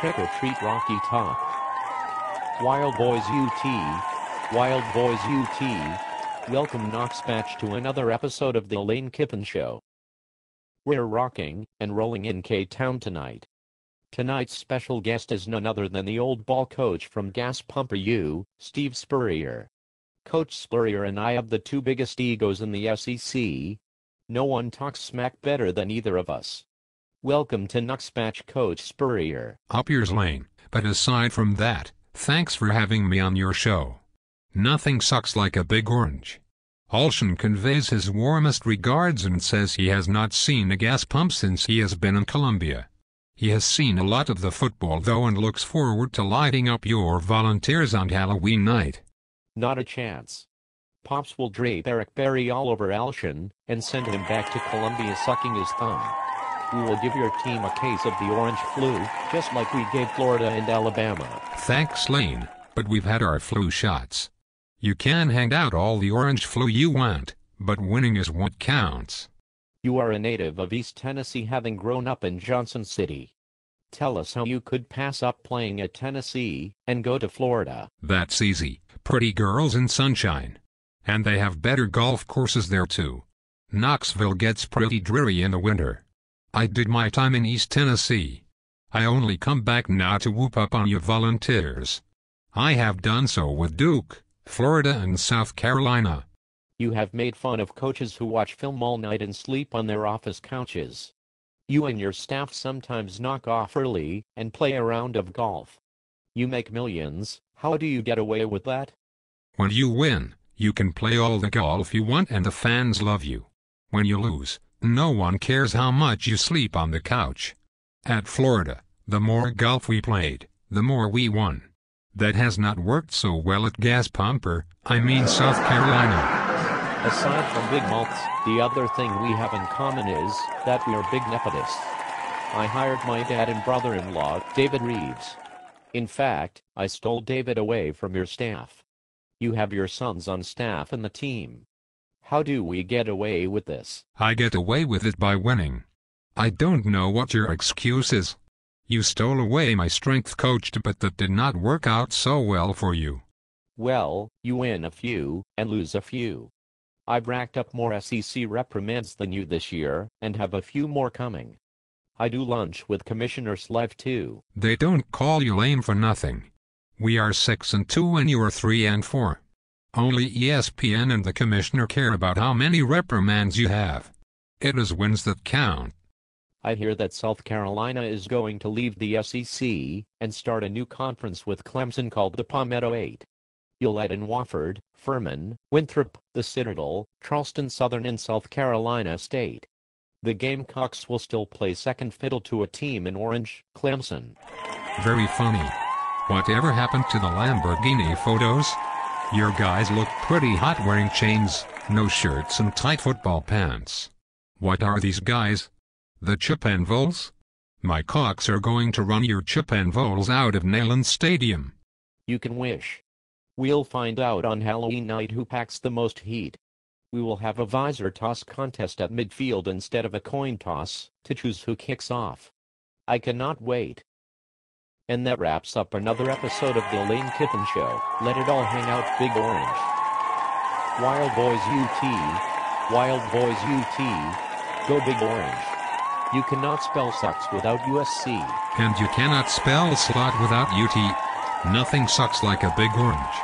Trick or Treat Rocky Top. Wild Boys UT. Wild Boys UT. Welcome Knox Batch to another episode of the Lane Kiffin Show. We're rocking and rolling in K-Town tonight. Tonight's special guest is none other than the old ball coach from Gas Pumper U, Steve Spurrier. Coach Spurrier and I have the two biggest egos in the SEC. No one talks smack better than either of us. Welcome to Knox Batch, Coach Spurrier. Up yours, Lane, but aside from that, thanks for having me on your show. Nothing sucks like a big orange. Alshan conveys his warmest regards and says he has not seen a gas pump since he has been in Columbia. He has seen a lot of the football though and looks forward to lighting up your volunteers on Halloween night. Not a chance. Pops will drape Eric Berry all over Alshan and send him back to Columbia sucking his thumb. We will give your team a case of the orange flu, just like we gave Florida and Alabama. Thanks, Lane, but we've had our flu shots. You can hand out all the orange flu you want, but winning is what counts. You are a native of East Tennessee, having grown up in Johnson City. Tell us how you could pass up playing at Tennessee and go to Florida. That's easy. Pretty girls and sunshine. And they have better golf courses there too. Knoxville gets pretty dreary in the winter. I did my time in East Tennessee. I only come back now to whoop up on you volunteers. I have done so with Duke, Florida and South Carolina. You have made fun of coaches who watch film all night and sleep on their office couches. You and your staff sometimes knock off early and play a round of golf. You make millions. How do you get away with that? When you win, you can play all the golf you want and the fans love you. When you lose, no one cares how much you sleep on the couch. At Florida, the more golf we played, the more we won. That has not worked so well at Gas Pumper, South Carolina. Aside from big mouths, the other thing we have in common is that we are big nepotists. I hired my dad and brother-in-law, David Reeves. In fact, I stole David away from your staff. You have your sons on staff and the team. How do we get away with this? I get away with it by winning. I don't know what your excuse is. You stole away my strength coach, but that did not work out so well for you. Well, you win a few and lose a few. I've racked up more SEC reprimands than you this year, and have a few more coming. I do lunch with Commissioner Slive too. They don't call you lame for nothing. We are 6-2 and you are 3-4. Only ESPN and the commissioner care about how many reprimands you have. It is wins that count. I hear that South Carolina is going to leave the SEC and start a new conference with Clemson called the Palmetto 8. You'll add in Wofford, Furman, Winthrop, the Citadel, Charleston Southern and South Carolina State. The Gamecocks will still play second fiddle to a team in orange, Clemson. Very funny. Whatever happened to the Lamborghini photos? Your guys look pretty hot wearing chains, no shirts and tight football pants. What are these guys? The Chip and Vols? My cocks are going to run your Chip and Vols out of Neyland Stadium. You can wish. We'll find out on Halloween night who packs the most heat. We will have a visor toss contest at midfield instead of a coin toss, to choose who kicks off. I cannot wait. And that wraps up another episode of the Lane Kiffin Show. Let it all hang out, Big Orange. Wild Boys UT. Wild Boys UT. Go Big Orange. You cannot spell sucks without USC. And you cannot spell slot without UT. Nothing sucks like a big orange.